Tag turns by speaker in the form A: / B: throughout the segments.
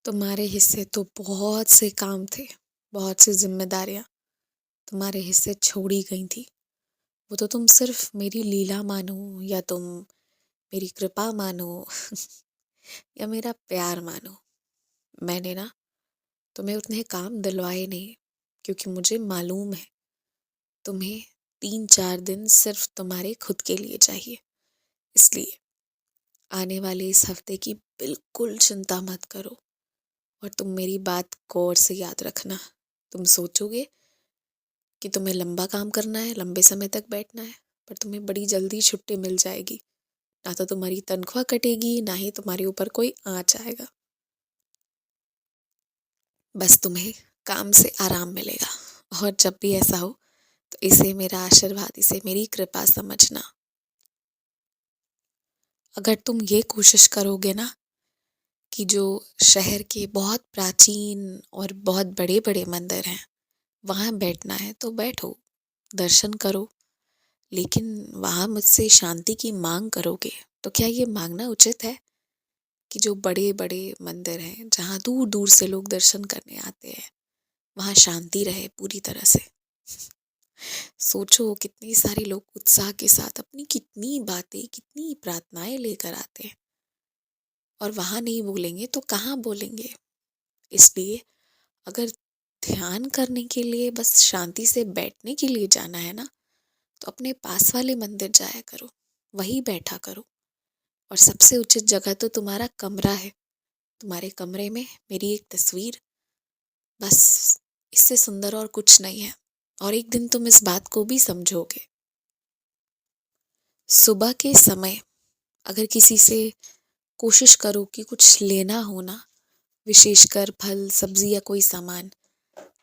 A: तुम्हारे हिस्से तो बहुत से काम थे, बहुत सी जिम्मेदारियां तुम्हारे हिस्से छोड़ी गई थी। वो तो तुम सिर्फ मेरी लीला मानो या तुम मेरी कृपा मानो या मेरा प्यार मानो। मैंने ना तुम्हें उतने काम दिलवाए नहीं, क्योंकि मुझे मालूम है तुम्हें 3-4 दिन सिर्फ तुम्हारे खुद के लिए चाहिए। इसलिए आने वाले इस हफ्ते की बिल्कुल चिंता मत करो। और तुम मेरी बात गौर से याद रखना। तुम सोचोगे कि तुम्हें लंबा काम करना है, लंबे समय तक बैठना है, पर तुम्हें बड़ी जल्दी छुट्टी मिल जाएगी। ना तो तुम्हारी तनख्वाह कटेगी, ना ही तुम्हारे ऊपर कोई आँच आएगा। बस तुम्हें काम से आराम मिलेगा। और जब भी ऐसा हो तो इसे मेरा आशीर्वाद, इसे मेरी कृपा समझना। अगर तुम ये कोशिश करोगे ना कि जो शहर के बहुत प्राचीन और बहुत बड़े बड़े मंदिर हैं वहाँ बैठना है तो बैठो, दर्शन करो। लेकिन वहाँ मुझसे शांति की मांग करोगे तो क्या ये मांगना उचित है कि जो बड़े बड़े मंदिर हैं जहाँ दूर दूर से लोग दर्शन करने आते हैं वहाँ शांति रहे पूरी तरह से? सोचो कितने सारे लोग उत्साह के साथ अपनी कितनी बातें, कितनी प्रार्थनाएं लेकर आते हैं, और वहाँ नहीं बोलेंगे तो कहाँ बोलेंगे? इसलिए अगर ध्यान करने के लिए बस शांति से बैठने के लिए जाना है ना, तो अपने पास वाले मंदिर जाया करो, वहीं बैठा करो। और सबसे उचित जगह तो तुम्हारा कमरा है। तुम्हारे कमरे में मेरी एक तस्वीर, बस इससे सुंदर और कुछ नहीं है। और एक दिन तुम इस बात को भी समझोगे। सुबह के समय अगर किसी से कोशिश करो कि कुछ लेना हो ना, विशेषकर फल सब्जी या कोई सामान,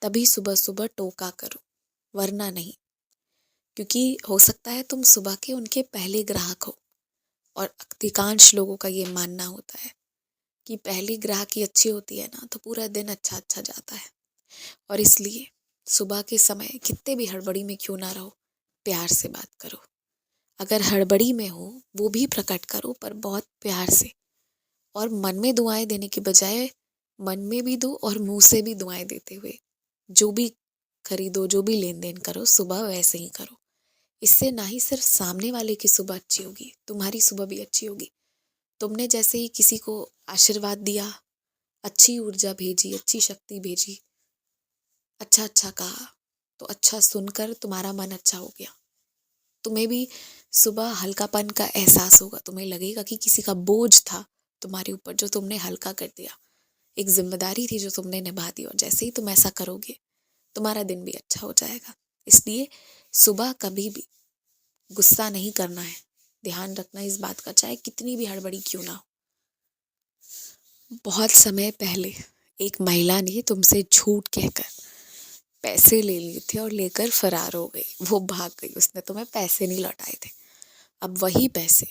A: तभी सुबह सुबह टोका करो, वरना नहीं। क्योंकि हो सकता है तुम सुबह के उनके पहले ग्राहक हो, और अधिकांश लोगों का ये मानना होता है कि पहली ग्राहकी अच्छी होती है ना तो पूरा दिन अच्छा अच्छा जाता है। और इसलिए सुबह के समय कितने भी हड़बड़ी में क्यों ना रहो, प्यार से बात करो। अगर हड़बड़ी में हो वो भी प्रकट करो, पर बहुत प्यार से। और मन में दुआएं देने की बजाय मन में भी दो और मुंह से भी दुआएं देते हुए जो भी खरीदो, जो भी लेन देन करो, सुबह वैसे ही करो। इससे ना ही सिर्फ सामने वाले की सुबह अच्छी होगी, तुम्हारी सुबह भी अच्छी होगी। तुमने जैसे ही किसी को आशीर्वाद दिया, अच्छी ऊर्जा भेजी, अच्छी शक्ति भेजी, अच्छा अच्छा कहा, तो अच्छा सुनकर तुम्हारा मन अच्छा हो गया। तुम्हें भी सुबह हल्कापन का एहसास होगा। तुम्हें लगेगा कि किसी का बोझ था तुम्हारे ऊपर जो तुमने हल्का कर दिया, एक जिम्मेदारी थी जो तुमने निभा दी। और जैसे ही तुम ऐसा करोगे तुम्हारा दिन भी अच्छा हो जाएगा। इसलिए सुबह कभी भी गुस्सा नहीं करना है। ध्यान रखना इस बात का, चाहे कितनी भी हड़बड़ी क्यों ना हो। बहुत समय पहले एक महिला ने तुमसे झूठ कहकर पैसे ले लिए थे और लेकर फरार हो गई। वो भाग गई, उसने तुम्हें पैसे नहीं लौटाए थे। अब वही पैसे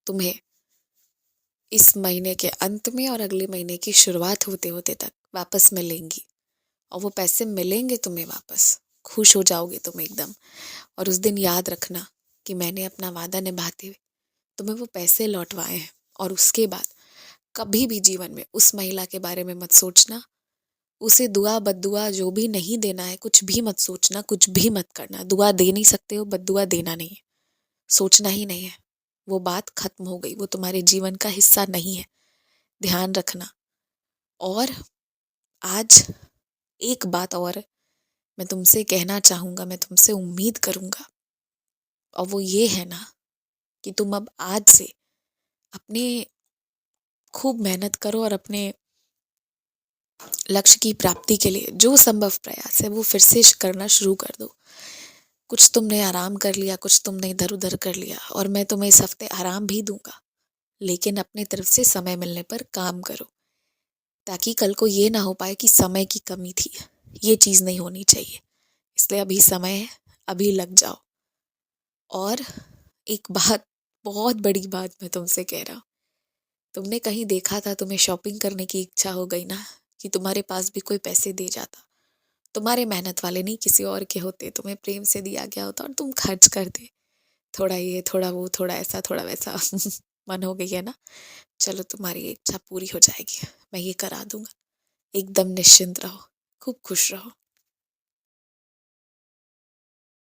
A: तुम्हें इस महीने के अंत में और अगले महीने की शुरुआत होते होते तक वापस मिलेंगी। और वो पैसे मिलेंगे तुम्हें वापस, खुश हो जाओगे तुम एकदम। और उस दिन याद रखना कि मैंने अपना वादा निभाते हुए तुम्हें वो पैसे लौटवाए हैं। और उसके बाद कभी भी जीवन में उस महिला के बारे में मत सोचना। उसे दुआ बद्दुआ जो भी नहीं देना है, कुछ भी मत सोचना, कुछ भी मत करना। दुआ दे नहीं सकते हो, बद्दुआ देना नहीं है, सोचना ही नहीं है। वो बात खत्म हो गई, वो तुम्हारे जीवन का हिस्सा नहीं है। ध्यान रखना। और आज एक बात और मैं तुमसे कहना चाहूँगा, मैं तुमसे उम्मीद करूँगा, और वो ये है ना कि तुम अब आज से अपने खूब मेहनत करो और अपने लक्ष्य की प्राप्ति के लिए जो संभव प्रयास है वो फिर से करना शुरू कर दो। कुछ तुमने आराम कर लिया, कुछ तुमने इधर उधर कर लिया, और मैं तुम्हें इस हफ्ते आराम भी दूंगा, लेकिन अपने तरफ से समय मिलने पर काम करो, ताकि कल को ये ना हो पाए कि समय की कमी थी। ये चीज़ नहीं होनी चाहिए। इसलिए अभी समय है, अभी लग जाओ। और एक बात, बहुत बड़ी बात मैं तुमसे कह रहा हूँ। तुमने कहीं देखा था, तुम्हें शॉपिंग करने की इच्छा हो गई ना, कि तुम्हारे पास भी कोई पैसे दे जाता, तुम्हारे मेहनत वाले नहीं किसी और के होते, तुम्हें प्रेम से दिया गया होता और तुम खर्च कर दे, थोड़ा ये थोड़ा वो, थोड़ा ऐसा थोड़ा वैसा मन हो गई है ना? चलो तुम्हारी इच्छा पूरी हो जाएगी, मैं ये करा दूंगा। एकदम निश्चिंत रहो, खूब खुश रहो।